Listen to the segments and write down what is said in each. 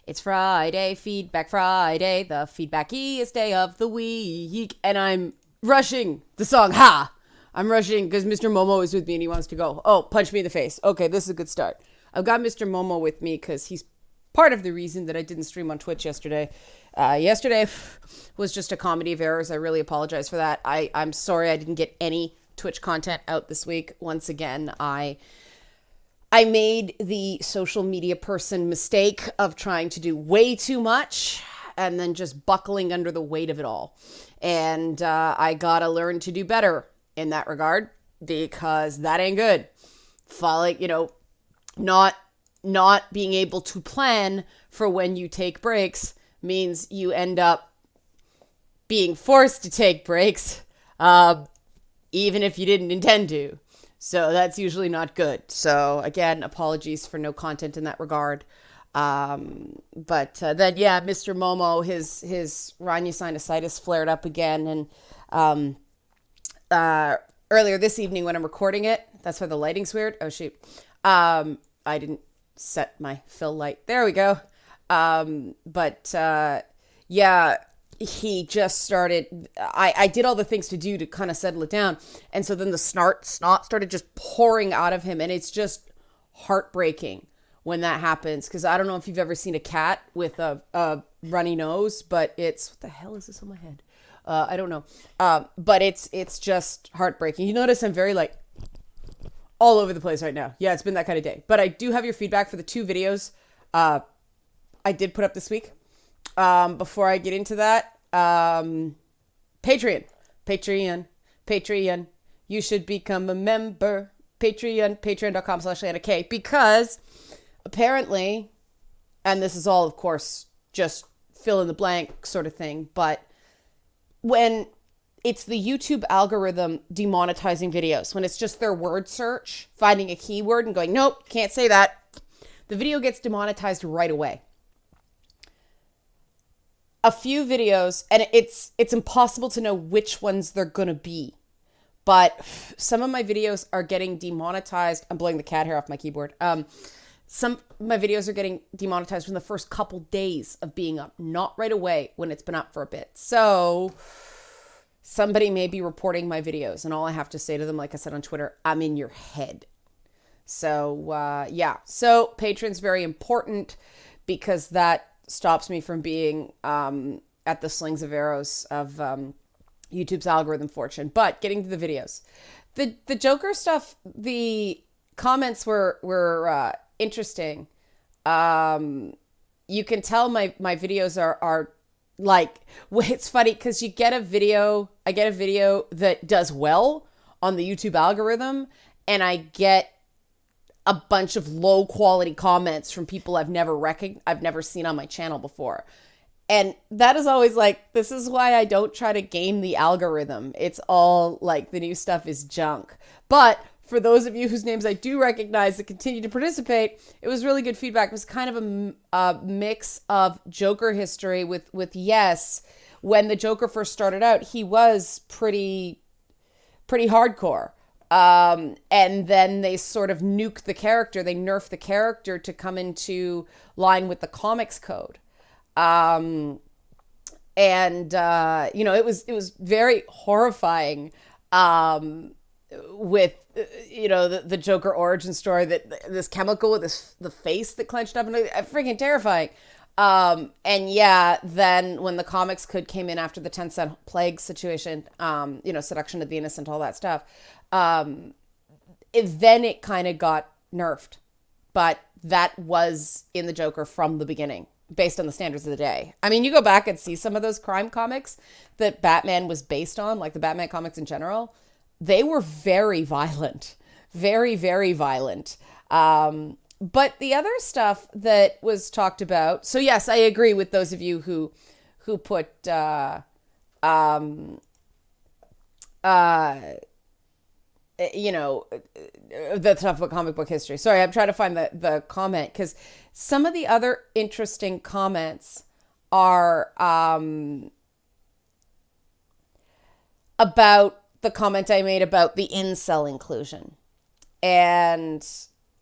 It's Friday, Feedback Friday, the feedbackiest day of the week. And I'm rushing the song. Ha! I'm rushing because Mr. Momo is with me and he wants to go. Oh, punch me in the face. Okay, this is a good start. I've got Mr. Momo with me because he's part of the reason that I didn't stream on Twitch yesterday. Yesterday was just a comedy of errors. I really apologize for that. I'm sorry I didn't get any Twitch content out this week. Once again, I made the social media person mistake of trying to do way too much and then just buckling under the weight of it all. And I gotta learn to do better in that regard because that ain't good. Following, not being able to plan for when you take breaks means you end up being forced to take breaks, even if you didn't intend to. So that's usually not good. So again, apologies for no content in that regard. But then, yeah, Mr. Momo, his rhinosinusitis flared up again. And earlier this evening when I'm recording it, that's why the lighting's weird. Oh, shoot. I didn't set my fill light. There we go. Yeah, he just started, I did all the things to do to kind of settle it down. And so then the snot started just pouring out of him. And it's just heartbreaking when that happens. Because I don't know if you've ever seen a cat with a runny nose, but what the hell is this on my head? I don't know. But it's just heartbreaking. You notice I'm very all over the place right now. Yeah, it's been that kind of day. But I do have your feedback for the 2 videos I did put up this week. Before I get into that, Patreon. You should become a member. Patreon.com/Anna K. Because apparently, and this is all, of course, just fill in the blank sort of thing, but when it's the YouTube algorithm demonetizing videos, when it's just their word search, finding a keyword and going, nope, can't say that, the video gets demonetized right away. A few videos, and it's impossible to know which ones they're gonna be, but some of my videos are getting demonetized. I'm blowing the cat hair off my keyboard. Some of my videos are getting demonetized from the first couple days of being up, not right away when it's been up for a bit. So somebody may be reporting my videos, and all I have to say to them, like I said on Twitter, I'm in your head. So yeah, so Patreon's very important because that stops me from being at the slings of arrows of YouTube's algorithm fortune. But getting to the videos, the Joker stuff, the comments were interesting. You can tell my videos are it's funny because I get a video that does well on the YouTube algorithm, and I get a bunch of low quality comments from people I've never seen on my channel before. And that is always this is why I don't try to game the algorithm. It's all the new stuff is junk. But for those of you whose names I do recognize that continue to participate, it was really good feedback. It was kind of a mix of Joker history with yes, when the Joker first started out, he was pretty hardcore. And then they sort of nuke the character. They nerf the character to come into line with the comics code. It was very horrifying, with, the Joker origin story, that this chemical with the face that clenched up, and freaking terrifying. And yeah, then when the comics code came in after the 10-cent plague situation, seduction of the innocent, all that stuff, then it kind of got nerfed. But that was in the Joker from the beginning, based on the standards of the day. I mean, you go back and see some of those crime comics that Batman was based on, like the Batman comics in general, they were very violent, very, very violent. But the other stuff that was talked about, so yes, I agree with those of you who put the stuff about comic book history. Sorry, I'm trying to find the comment, because some of the other interesting comments are about the comment I made about the incel inclusion. And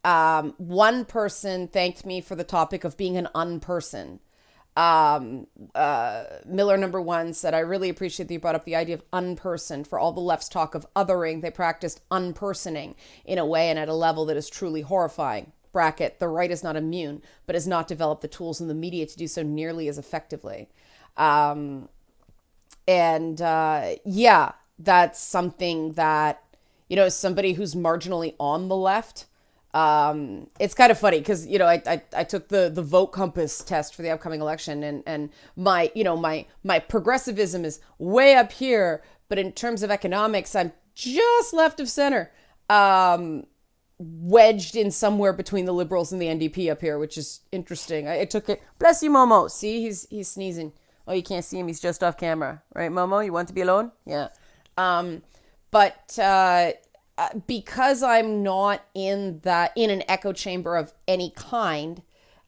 One person thanked me for the topic of being an unperson. Miller number one said, I really appreciate that you brought up the idea of unperson. For all the left's talk of othering, they practiced unpersoning in a way and at a level that is truly horrifying. Bracket, the right is not immune, but has not developed the tools in the media to do so nearly as effectively. Yeah, that's something that, as somebody who's marginally on the left, it's kind of funny because, I took the vote compass test for the upcoming election, and my progressivism is way up here, but in terms of economics, I'm just left of center, wedged in somewhere between the liberals and the NDP up here, which is interesting. I took it. Bless you, Momo. See, he's sneezing. Oh, you can't see him. He's just off camera, right, Momo? You want to be alone? Yeah. But because I'm not in an echo chamber of any kind,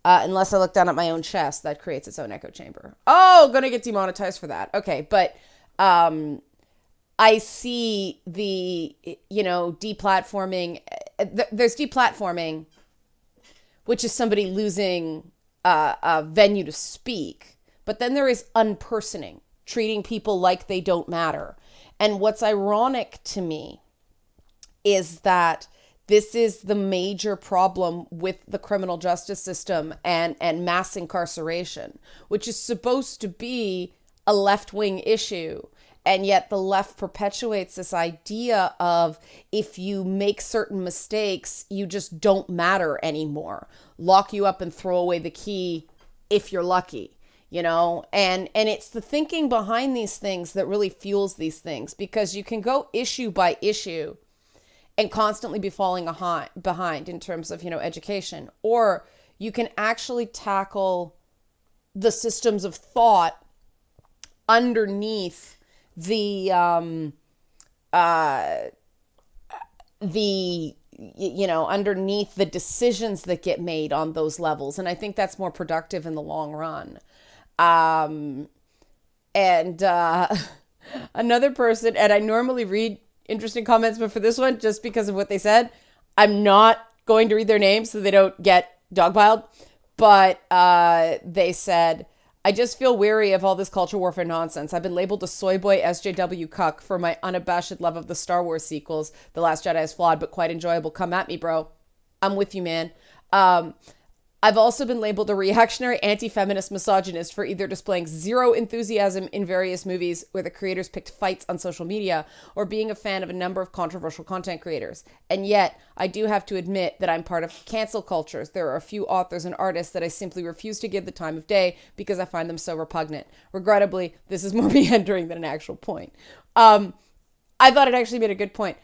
unless I look down at my own chest, that creates its own echo chamber. Oh, gonna get demonetized for that. Okay, but I see the deplatforming. There's deplatforming, which is somebody losing a venue to speak. But then there is unpersoning, treating people like they don't matter. And what's ironic to me is that this is the major problem with the criminal justice system and mass incarceration, which is supposed to be a left-wing issue. And yet the left perpetuates this idea of if you make certain mistakes, you just don't matter anymore. Lock you up and throw away the key if you're lucky. And it's the thinking behind these things that really fuels these things, because you can go issue by issue and constantly be falling behind in terms of, education, or you can actually tackle the systems of thought underneath underneath the decisions that get made on those levels. And I think that's more productive in the long run. Another person, and I normally read interesting comments, but for this one, just because of what they said, I'm not going to read their names so they don't get dogpiled. But they said, I just feel weary of all this culture warfare nonsense. I've been labeled a soy boy SJW cuck for my unabashed love of the Star Wars sequels. The Last Jedi is flawed, but quite enjoyable. Come at me, bro. I'm with you, man. I've also been labeled a reactionary anti-feminist misogynist for either displaying zero enthusiasm in various movies where the creators picked fights on social media, or being a fan of a number of controversial content creators. And yet, I do have to admit that I'm part of cancel cultures. There are a few authors and artists that I simply refuse to give the time of day because I find them so repugnant. Regrettably, this is more meandering than an actual point. I thought it actually made a good point.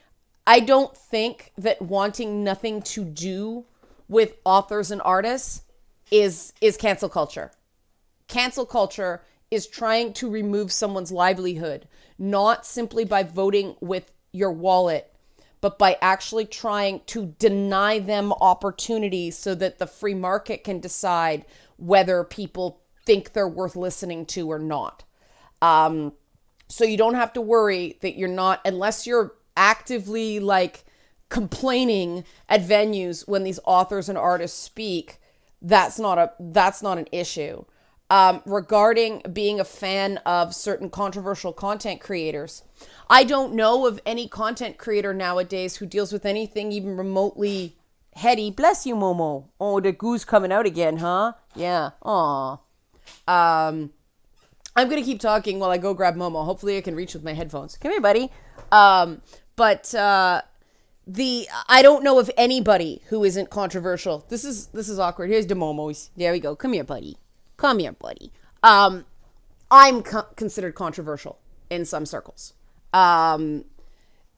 I don't think that wanting nothing to do with authors and artists is cancel culture. Cancel culture is trying to remove someone's livelihood, not simply by voting with your wallet, but by actually trying to deny them opportunities so that the free market can decide whether people think they're worth listening to or not. So you don't have to worry that you're not, unless you're actively complaining at venues when these authors and artists speak, that's not an issue. Regarding being a fan of certain controversial content creators, I don't know of any content creator nowadays who deals with anything even remotely heady. Bless you, Momo. Oh, the goose coming out again, huh? Yeah. Aw. I'm gonna keep talking while I go grab Momo. Hopefully I can reach with my headphones. Come here, buddy. I don't know of anybody who isn't controversial. This is awkward. Here's the Momos. There we go. Come here, buddy. Come here, buddy. I'm considered controversial in some circles. I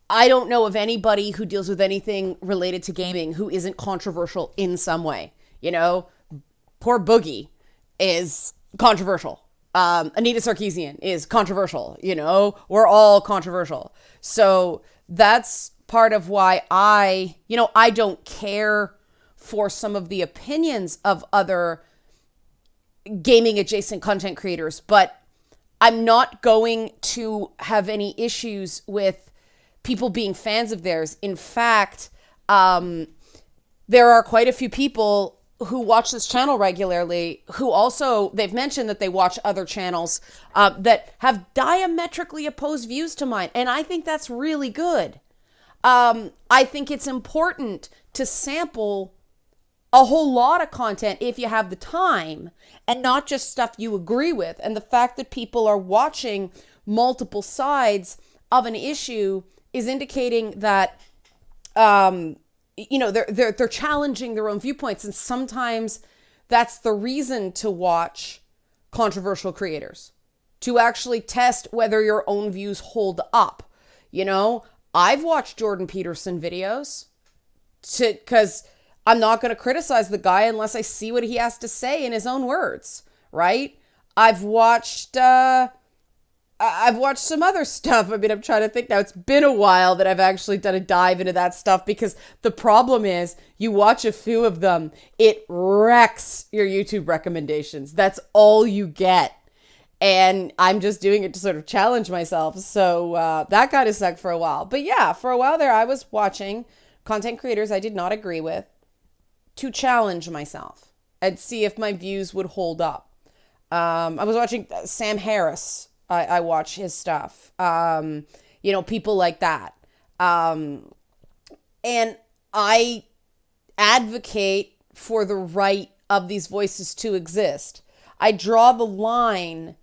don't know of anybody who deals with anything related to gaming who isn't controversial in some way. Poor Boogie is controversial. Anita Sarkeesian is controversial. We're all controversial. So that's part of why I don't care for some of the opinions of other gaming adjacent content creators, but I'm not going to have any issues with people being fans of theirs. In fact, there are quite a few people who watch this channel regularly who also, they've mentioned that they watch other channels that have diametrically opposed views to mine. And I think that's really good. I think it's important to sample a whole lot of content if you have the time and not just stuff you agree with. And the fact that people are watching multiple sides of an issue is indicating that, they're challenging their own viewpoints. And sometimes that's the reason to watch controversial creators, to actually test whether your own views hold up. I've watched Jordan Peterson videos because I'm not going to criticize the guy unless I see what he has to say in his own words, right? I've watched some other stuff. I mean, I'm trying to think now. It's been a while that I've actually done a dive into that stuff, because the problem is you watch a few of them, it wrecks your YouTube recommendations. That's all you get. And I'm just doing it to sort of challenge myself. So that kind of sucked for a while. But yeah, for a while there, I was watching content creators I did not agree with to challenge myself and see if my views would hold up. I was watching Sam Harris. I watch his stuff. People like that. And I advocate for the right of these voices to exist. I draw the line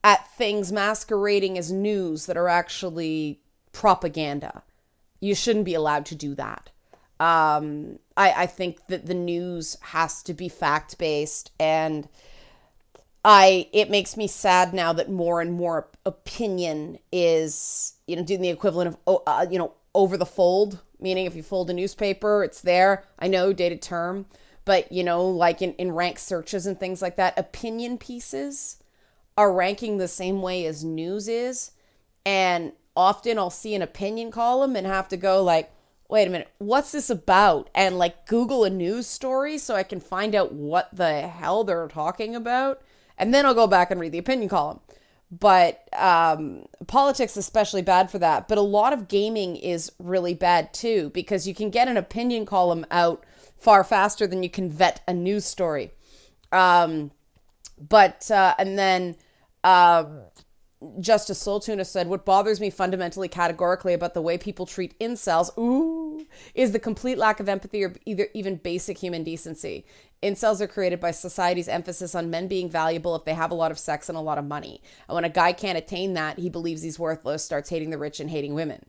at things masquerading as news that are actually propaganda. You shouldn't be allowed to do that. I think that the news has to be fact-based, and it makes me sad now that more and more opinion is, doing the equivalent of, over the fold, meaning if you fold a newspaper, it's there. I know, dated term, but, like in rank searches and things like that, opinion pieces are ranking the same way as news is. And often I'll see an opinion column and have to go like, wait a minute, what's this about? And like Google a news story so I can find out what the hell they're talking about. And then I'll go back and read the opinion column. But politics is especially bad for that. But a lot of gaming is really bad too, because you can get an opinion column out far faster than you can vet a news story. Justice Soul Tuna said, what bothers me fundamentally categorically about the way people treat incels, is the complete lack of empathy or even basic human decency. Incels are created by society's emphasis on men being valuable if they have a lot of sex and a lot of money. And when a guy can't attain that, he believes he's worthless, starts hating the rich and hating women.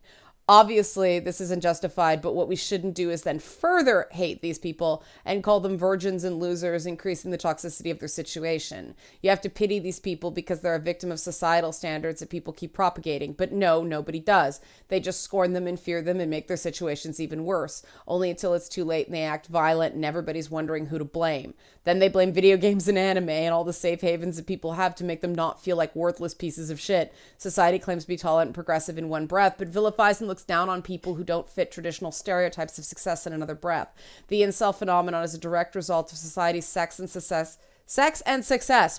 Obviously, this isn't justified, but what we shouldn't do is then further hate these people and call them virgins and losers, increasing the toxicity of their situation. You have to pity these people because they're a victim of societal standards that people keep propagating. But no, nobody does. They just scorn them and fear them and make their situations even worse, only until it's too late and they act violent and everybody's wondering who to blame. Then they blame video games and anime and all the safe havens that people have to make them not feel like worthless pieces of shit. Society claims to be tolerant and progressive in one breath, but vilifies and looks down on people who don't fit traditional stereotypes of success in another breath. The incel phenomenon is a direct result of society's sex and success.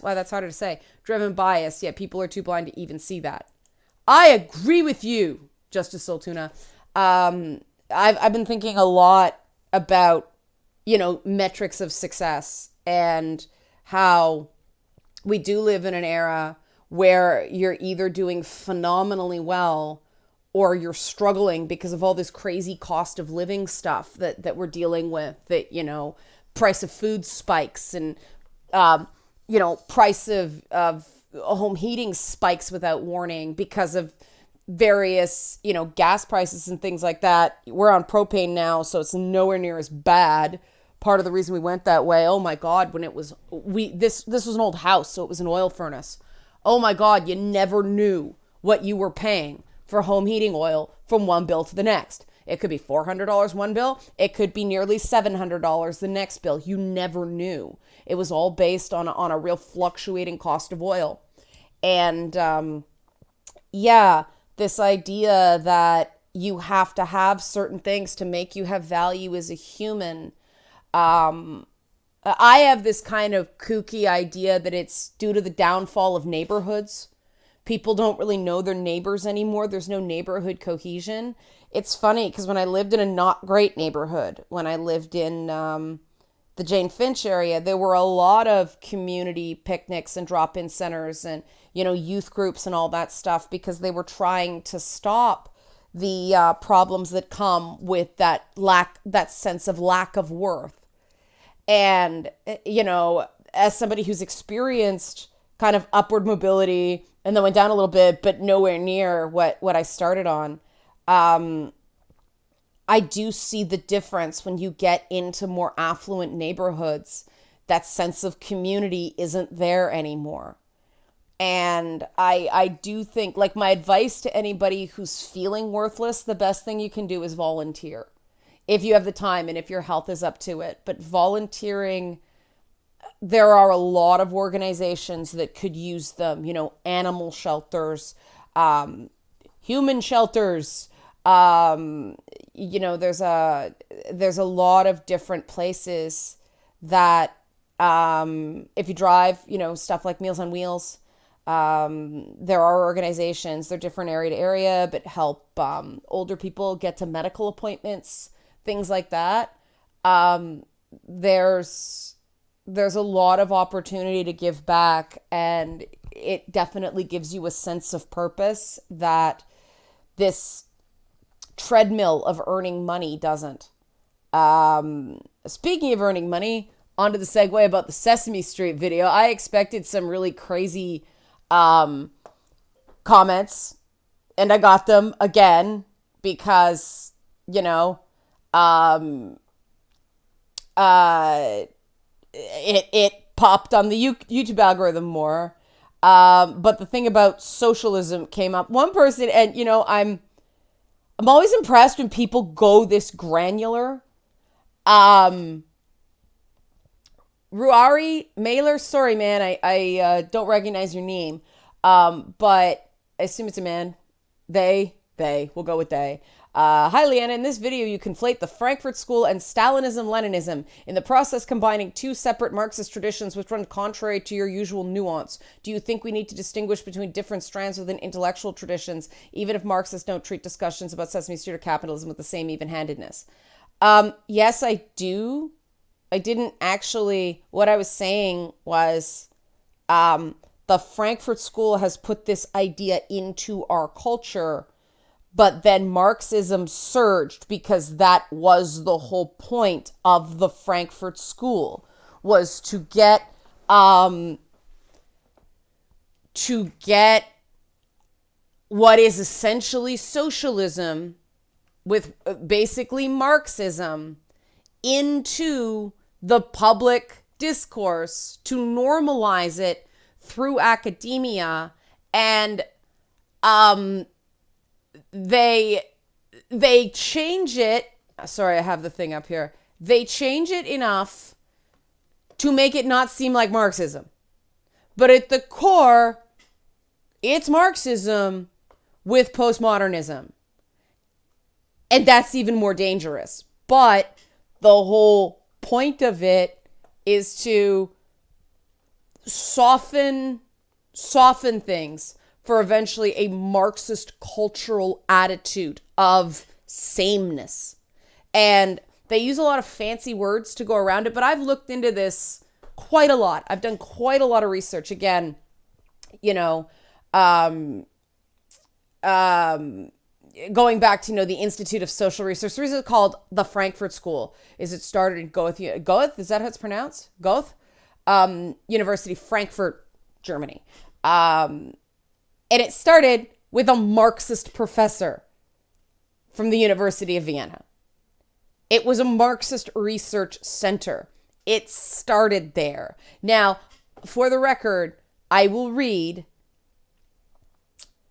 Wow, that's harder to say. Driven bias, yet people are too blind to even see that. I agree with you, Justice Soul Tuna. I've been thinking a lot about, metrics of success and how we do live in an era where you're either doing phenomenally well or you're struggling because of all this crazy cost of living stuff that we're dealing with, that, price of food spikes and, price of home heating spikes without warning because of various, gas prices and things like that. We're on propane now, so it's nowhere near as bad. Part of the reason we went that way, oh my God, when it was, this was an old house, so it was an oil furnace. Oh my God, you never knew what you were paying for home heating oil from one bill to the next. It could be $400 one bill. It could be nearly $700 the next bill. You never knew. It was all based on a real fluctuating cost of oil. And this idea that you have to have certain things to make you have value as a human. I have this kind of kooky idea that it's due to the downfall of neighborhoods. People don't really know their neighbors anymore. There's no neighborhood cohesion. It's funny because when I lived in a not great neighborhood, when I lived in the Jane Finch area, there were a lot of community picnics and drop-in centers and, youth groups and all that stuff because they were trying to stop the problems that come with that sense of lack of worth. And, as somebody who's experienced kind of upward mobility and then went down a little bit, but nowhere near what I started on, I do see the difference when you get into more affluent neighborhoods. That sense of community isn't there anymore. And I do think, like, my advice to anybody who's feeling worthless, the best thing you can do is volunteer. If you have the time and if your health is up to it. But volunteering, there are a lot of organizations that could use them, animal shelters, human shelters, there's a lot of different places that, if you drive, stuff like Meals on Wheels, there are organizations, they're different area to area, but help, older people get to medical appointments, things like that. There's a lot of opportunity to give back, and it definitely gives you a sense of purpose that this treadmill of earning money doesn't. Speaking of earning money, onto the segue about the Sesame Street video. I expected some really crazy comments, and I got them again because, it popped on the YouTube algorithm more. But the thing about socialism came up. One person, and I'm always impressed when people go this granular. Ruari Mailer, sorry man, I don't recognize your name. But I assume it's a man. They, we'll go with they. Hi, Leanna. In this video, you conflate the Frankfurt School and Stalinism-Leninism, in the process combining two separate Marxist traditions which run contrary to your usual nuance. Do you think we need to distinguish between different strands within intellectual traditions, even if Marxists don't treat discussions about Sesame Street or capitalism with the same even-handedness? Yes, I do. I didn't actually. What I was saying was the Frankfurt School has put this idea into our culture, but then Marxism surged because that was the whole point of the Frankfurt School, was to get what is essentially socialism with basically Marxism into the public discourse, to normalize it through academia. And they change it. Sorry, I have the thing up here. They change it enough to make it not seem like Marxism. But at the core, it's Marxism with postmodernism. And that's even more dangerous. But the whole point of it is to soften things for eventually a Marxist cultural attitude of sameness. And they use a lot of fancy words to go around it, but I've looked into this quite a lot. I've done quite a lot of research. Again, going back to, the Institute of Social Research. The reason it's called the Frankfurt School is it started in Goethe, is that how it's pronounced? Goethe? University, Frankfurt, Germany. And it started with a Marxist professor from the University of Vienna. It was a Marxist research center. It started there. Now, for the record, I will read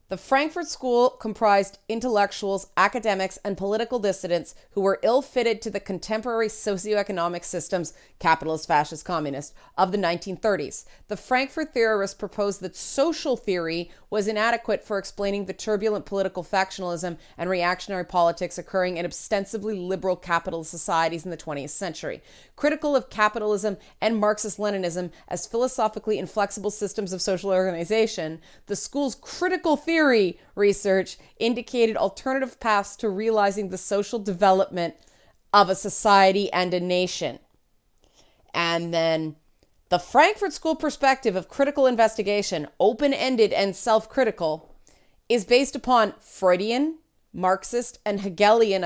The Frankfurt School comprised intellectuals, academics, and political dissidents who were ill-fitted to the contemporary socioeconomic systems, capitalist, fascist, communist, of the 1930s. The Frankfurt theorists proposed that social theory was inadequate for explaining the turbulent political factionalism and reactionary politics occurring in ostensibly liberal capitalist societies in the 20th century. Critical of capitalism and Marxist-Leninism as philosophically inflexible systems of social organization, the school's critical theory research indicated alternative paths to realizing the social development of a society and a nation. And then the Frankfurt School perspective of critical investigation, open-ended and self-critical, is based upon Freudian, Marxist, and Hegelian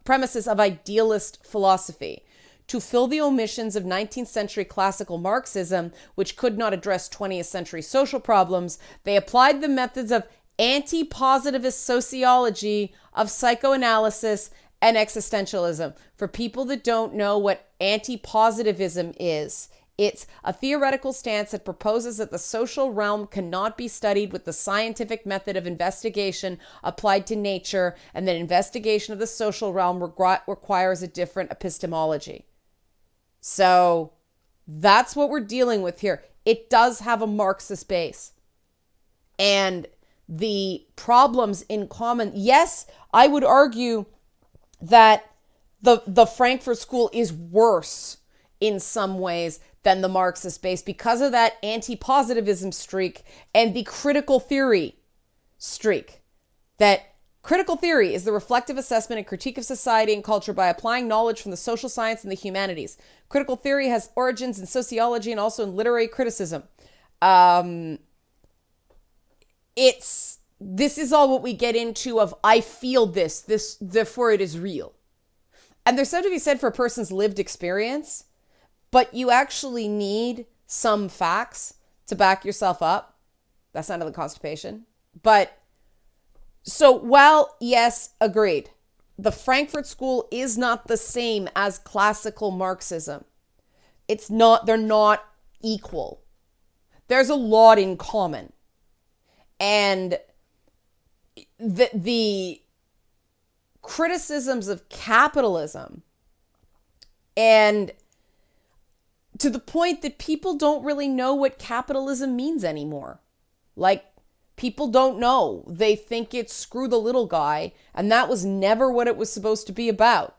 premises of idealist philosophy. To fill the omissions of 19th century classical Marxism, which could not address 20th century social problems, they applied the methods of anti-positivist sociology, of psychoanalysis, and existentialism. For people that don't know what anti-positivism is, it's a theoretical stance that proposes that the social realm cannot be studied with the scientific method of investigation applied to nature, and that investigation of the social realm requires a different epistemology. So that's what we're dealing with here. It does have a Marxist base. And the problems in common, yes, I would argue that the Frankfurt School is worse in some ways than the Marxist base because of that anti-positivism streak and the critical theory streak. That critical theory is the reflective assessment and critique of society and culture by applying knowledge from the social science and the humanities. Critical theory has origins in sociology and also in literary criticism. This is all what we get into of I feel this, therefore it is real. And there's something to be said for a person's lived experience, but you actually need some facts to back yourself up. That's not the constipation. But so while, yes, agreed, the Frankfurt School is not the same as classical Marxism. They're not equal. There's a lot in common. And the criticisms of capitalism, and to the point that people don't really know what capitalism means anymore. Like, people don't know. They think it's screw the little guy, and that was never what it was supposed to be about.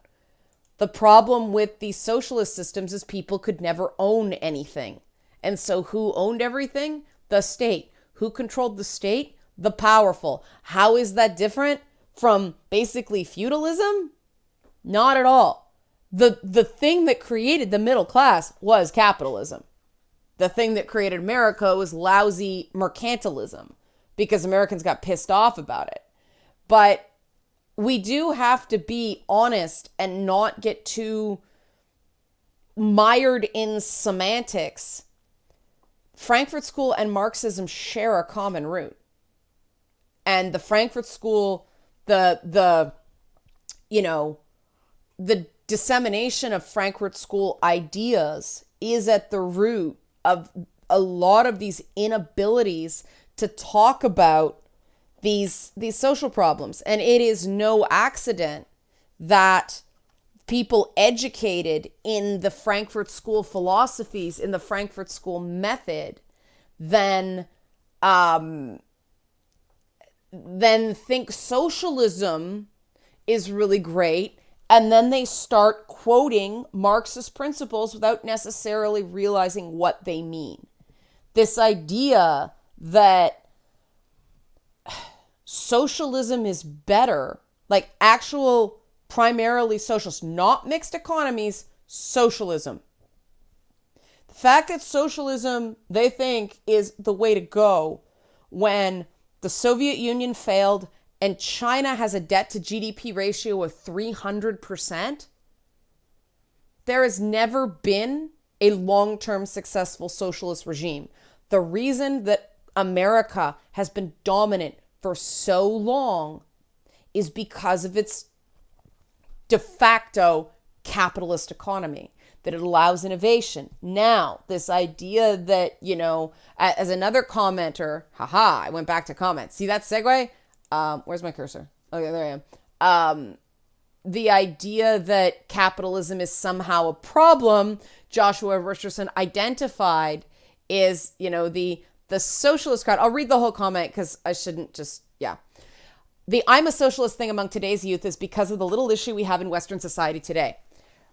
The problem with these socialist systems is people could never own anything. And so who owned everything? The state. Who controlled the state? The powerful. How is that different from basically feudalism? Not at all. The thing that created the middle class was capitalism. The thing that created America was lousy mercantilism because Americans got pissed off about it. But we do have to be honest and not get too mired in semantics. Frankfurt School and Marxism share a common root. And the Frankfurt School, the dissemination of Frankfurt School ideas is at the root of a lot of these inabilities to talk about these social problems. And it is no accident that people educated in the Frankfurt School philosophies, in the Frankfurt School method, then think socialism is really great, and then they start quoting Marxist principles without necessarily realizing what they mean. This idea that socialism is better, like actual primarily socialist, not mixed economies, socialism. The fact that socialism, they think, is the way to go when the Soviet Union failed and China has a debt to GDP ratio of 300%, there has never been a long-term successful socialist regime. The reason that America has been dominant for so long is because of its de facto capitalist economy. that it allows innovation. Now, this idea that, as another commenter, I went back to comments. See that segue? Where's my cursor? Okay, there I am. The idea that capitalism is somehow a problem, Joshua Richardson identified is, the socialist crowd. I'll read the whole comment because I shouldn't just, The I'm a socialist thing among today's youth is because of the little issue we have in Western society today.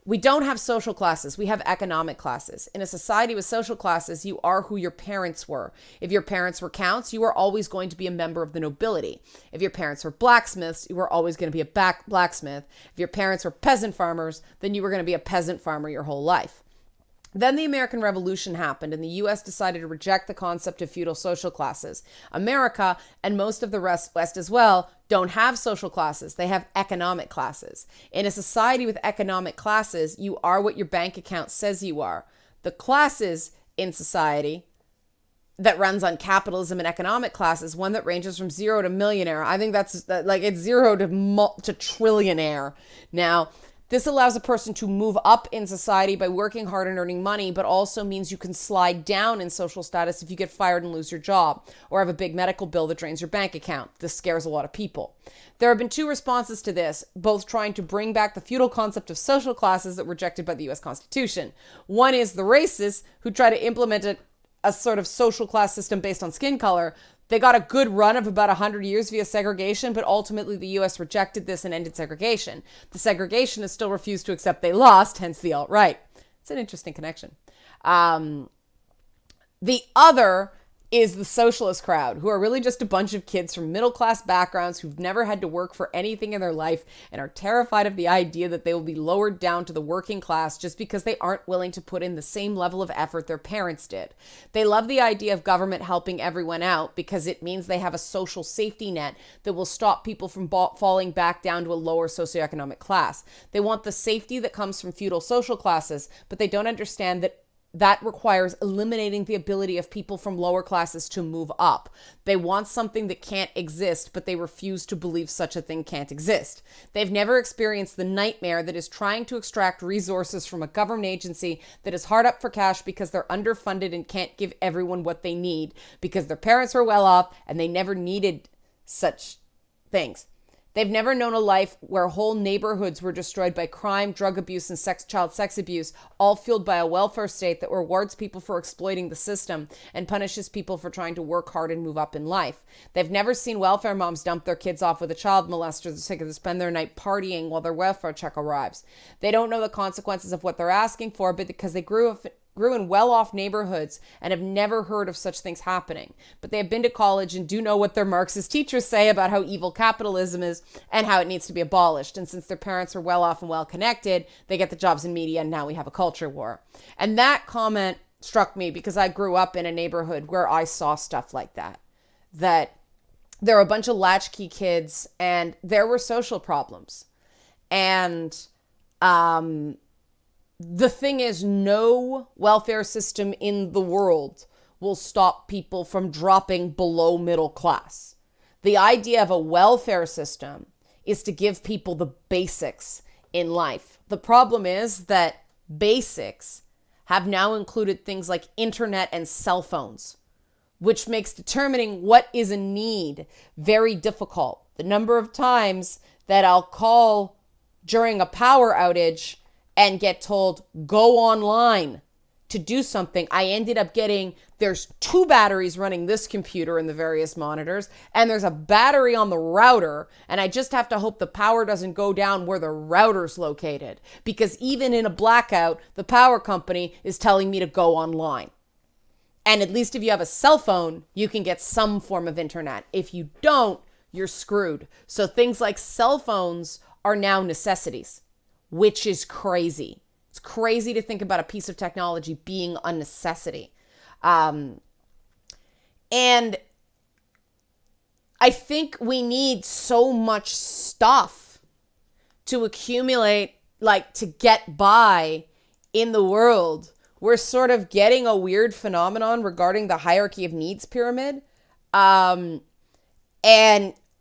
We don't have social classes. We have economic classes. In a society with social classes, you are who your parents were. If your parents were counts, you were always going to be a member of the nobility. If your parents were blacksmiths, you were always going to be a blacksmith. If your parents were peasant farmers, then you were going to be a peasant farmer your whole life. Then the American Revolution happened and the U.S. decided to reject the concept of feudal social classes. America, and most of the West as well, don't have social classes. They have economic classes. In a society with economic classes, you are what your bank account says you are. The classes in society that runs on capitalism and economic classes, one that ranges from zero to millionaire. I think that's like it's zero to trillionaire. Now, this allows a person to move up in society by working hard and earning money, but also means you can slide down in social status if you get fired and lose your job or have a big medical bill that drains your bank account. This scares a lot of people. There have been two responses to this, both trying to bring back the feudal concept of social classes that were rejected by the U.S. Constitution. One is the racists who try to implement a sort of social class system based on skin color. They got a good run of about 100 years via segregation, but ultimately the U.S. rejected this and ended segregation. The segregationists still refused to accept they lost, hence the alt-right. It's an interesting connection. The other is the socialist crowd, who are really just a bunch of kids from middle-class backgrounds who've never had to work for anything in their life and are terrified of the idea that they will be lowered down to the working class just because they aren't willing to put in the same level of effort their parents did. They love the idea of government helping everyone out because it means they have a social safety net that will stop people from falling back down to a lower socioeconomic class. They want the safety that comes from feudal social classes, but they don't understand that requires eliminating the ability of people from lower classes to move up. They want something that can't exist, but they refuse to believe such a thing can't exist. They've never experienced the nightmare that is trying to extract resources from a government agency that is hard up for cash because they're underfunded and can't give everyone what they need because their parents were well off and they never needed such things. They've never known a life where whole neighborhoods were destroyed by crime, drug abuse, and child sex abuse, all fueled by a welfare state that rewards people for exploiting the system and punishes people for trying to work hard and move up in life. They've never seen welfare moms dump their kids off with a child molester so they can spend their night partying while their welfare check arrives. They don't know the consequences of what they're asking for, but because they grew in well-off neighborhoods and have never heard of such things happening. But they have been to college and do know what their Marxist teachers say about how evil capitalism is and how it needs to be abolished. And since their parents are well-off and well-connected, they get the jobs in media and now we have a culture war. And that comment struck me because I grew up in a neighborhood where I saw stuff like that. That there were a bunch of latchkey kids and there were social problems. And, the thing is, no welfare system in the world will stop people from dropping below middle class. The idea of a welfare system is to give people the basics in life. The problem is that basics have now included things like internet and cell phones, which makes determining what is a need very difficult. The number of times that I'll call during a power outage and get told, go online to do something. I ended up getting, there's 2 batteries running this computer and the various monitors, and there's a battery on the router, and I just have to hope the power doesn't go down where the router's located. Because even in a blackout, the power company is telling me to go online. And at least if you have a cell phone, you can get some form of internet. If you don't, you're screwed. So things like cell phones are now necessities, which is crazy. It's crazy to think about a piece of technology being a necessity. And I think we need so much stuff to accumulate, like to get by in the world. We're sort of getting a weird phenomenon regarding the hierarchy of needs pyramid. And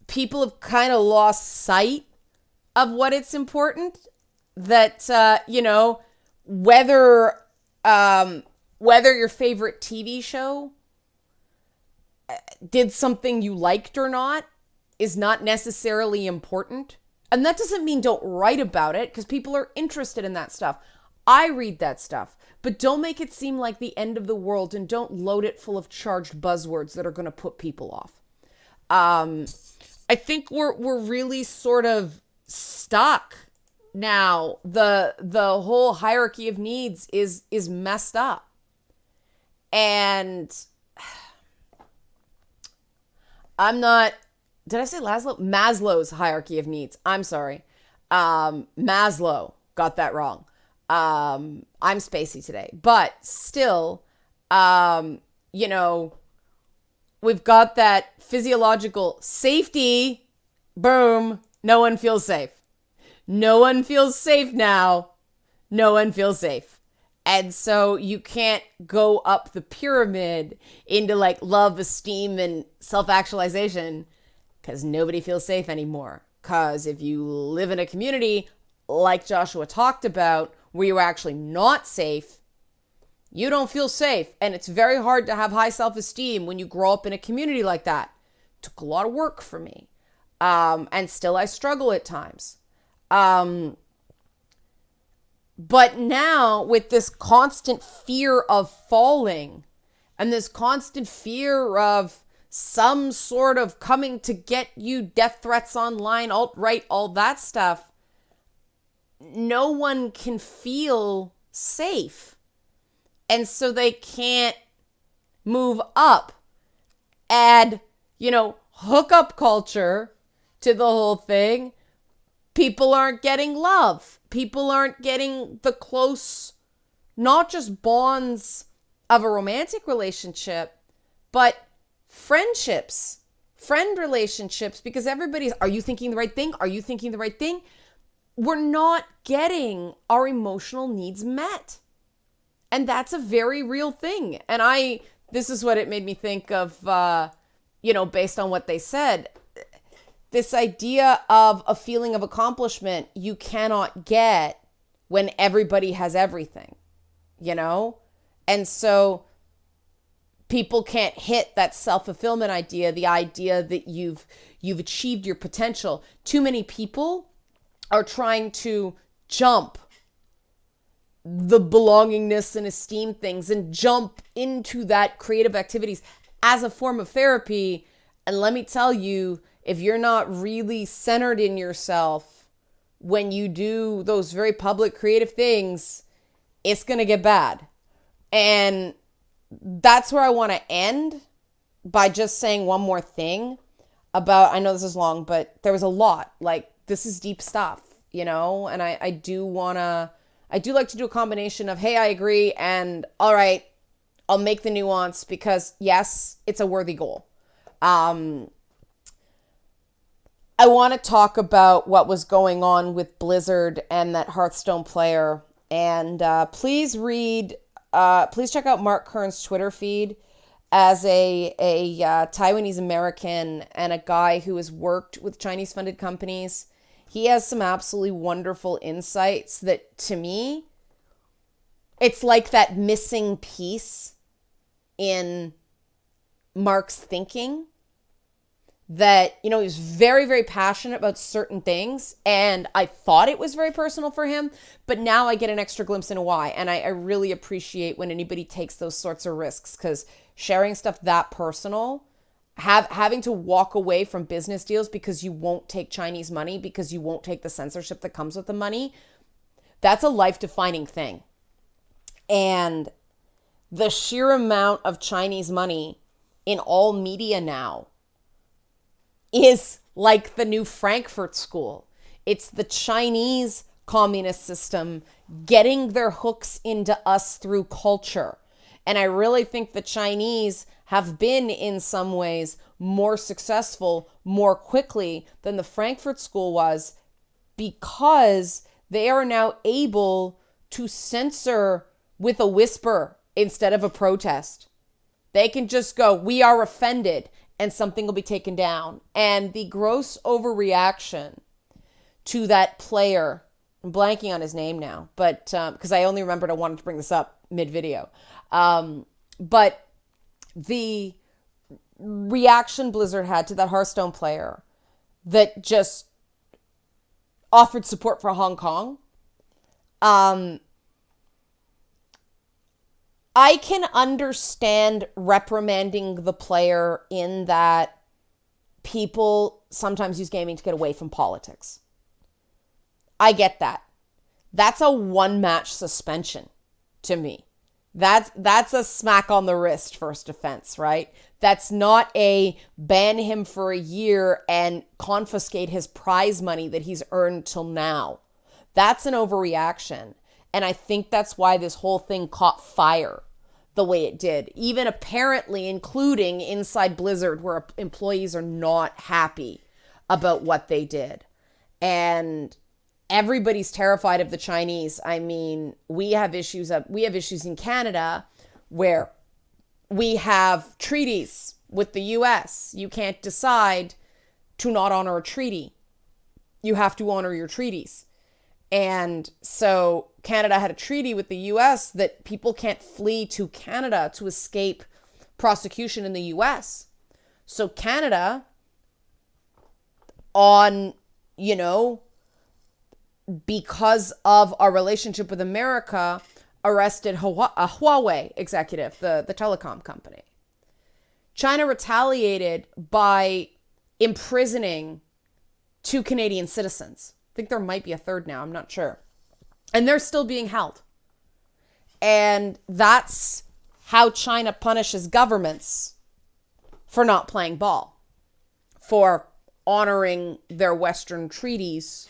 people have kind of lost sight of what it's important. That, whether whether your favorite TV show did something you liked or not is not necessarily important. And that doesn't mean don't write about it, because people are interested in that stuff. I read that stuff, but don't make it seem like the end of the world, and don't load it full of charged buzzwords that are going to put people off. I think we're really sort of stuck now. The whole hierarchy of needs is messed up. And I'm not, did I say Laszlo? Maslow's hierarchy of needs. I'm sorry. Maslow, got that wrong. I'm spacey today, but still, you know, we've got that physiological safety. Boom. No one feels safe. No one feels safe now. No one feels safe. And so you can't go up the pyramid into like love, esteem, and self-actualization, because nobody feels safe anymore. Because if you live in a community like Joshua talked about, where you're actually not safe, you don't feel safe. And it's very hard to have high self-esteem when you grow up in a community like that. It took a lot of work for me. And still I struggle at times. But now with this constant fear of falling and this constant fear of some sort of coming to get you, death threats online, alt-right, all that stuff, no one can feel safe. And so they can't move up, add, hookup culture to the whole thing. People aren't getting love. People aren't getting the close, not just bonds of a romantic relationship, but friendships, friend relationships, because everybody's, are you thinking the right thing? Are you thinking the right thing? We're not getting our emotional needs met. And that's a very real thing. And this is what it made me think of, based on what they said. This idea of a feeling of accomplishment you cannot get when everybody has everything, And so people can't hit that self-fulfillment idea, the idea that you've achieved your potential. Too many people are trying to jump the belongingness and esteem things and jump into that creative activities as a form of therapy. And let me tell you, if you're not really centered in yourself when you do those very public creative things, it's going to get bad. And that's where I want to end by just saying one more thing about, I know this is long, but there was a lot, like this is deep stuff, and I do like to do a combination of, hey, I agree, and all right, I'll make the nuance, because yes, it's a worthy goal. I want to talk about what was going on with Blizzard and that Hearthstone player. And please check out Mark Kern's Twitter feed. As a Taiwanese American and a guy who has worked with Chinese funded companies, he has some absolutely wonderful insights that, to me, it's like that missing piece in Mark's thinking. That, he was very, very passionate about certain things, and I thought it was very personal for him, but now I get an extra glimpse into why, and I really appreciate when anybody takes those sorts of risks, because sharing stuff that personal, having to walk away from business deals because you won't take Chinese money, because you won't take the censorship that comes with the money, that's a life-defining thing. And the sheer amount of Chinese money in all media now is like the new Frankfurt School. It's the Chinese communist system getting their hooks into us through culture. And I really think the Chinese have been, in some ways, more successful more quickly than the Frankfurt School was, because they are now able to censor with a whisper instead of a protest. They can just go, we are offended, and something will be taken down. And the gross overreaction to that player I'm blanking on his name now, but because I only remembered I wanted to bring this up mid-video. But the reaction Blizzard had to that Hearthstone player that just offered support for Hong Kong, I can understand reprimanding the player in that people sometimes use gaming to get away from politics. I get that. That's a one-match suspension to me. That's a smack on the wrist first offense, right? That's not a ban him for a year and confiscate his prize money that he's earned till now. That's an overreaction. And I think that's why this whole thing caught fire the way it did. Even apparently including inside Blizzard where employees are not happy about what they did. And everybody's terrified of the Chinese. I mean, we have issues in Canada where we have treaties with the US. You can't decide to not honor a treaty. You have to honor your treaties. And so Canada had a treaty with the US that people can't flee to Canada to escape prosecution in the US. So Canada, because of our relationship with America, arrested a Huawei executive, the telecom company. China retaliated by imprisoning 2 Canadian citizens. I think there might be a third now, I'm not sure. And they're still being held. And that's how China punishes governments for not playing ball, for honoring their Western treaties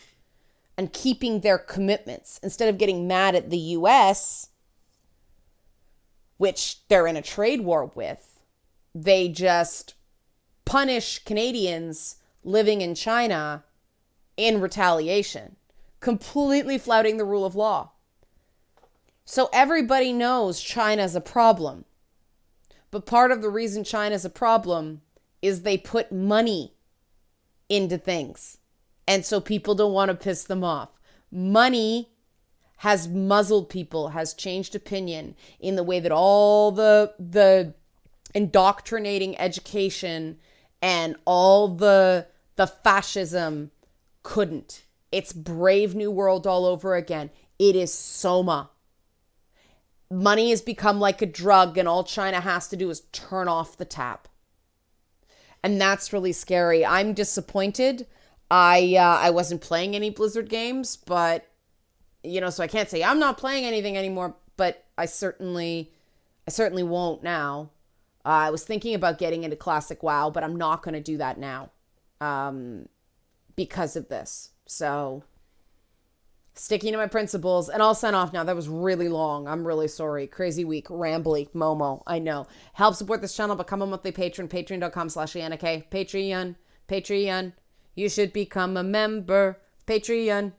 and keeping their commitments. Instead of getting mad at the US, which they're in a trade war with, they just punish Canadians living in China in retaliation, completely flouting the rule of law. So everybody knows China's a problem. But part of the reason China's a problem is they put money into things. And so people don't want to piss them off. Money has muzzled people, has changed opinion in the way that all the indoctrinating education and all the fascism couldn't. It's Brave New World all over again. It is Soma. Money has become like a drug and all China has to do is turn off the tap. And that's really scary. I'm disappointed. I wasn't playing any Blizzard games, but, so I can't say I'm not playing anything anymore, but I certainly won't now. I was thinking about getting into Classic WoW, but I'm not going to do that now because of this. So, sticking to my principles, and I'll sign off now. That was really long. I'm really sorry. Crazy week, rambly, Momo, I know. Help support this channel, become a monthly patron, patreon.com/Leanna K. Patreon. You should become a member. Patreon.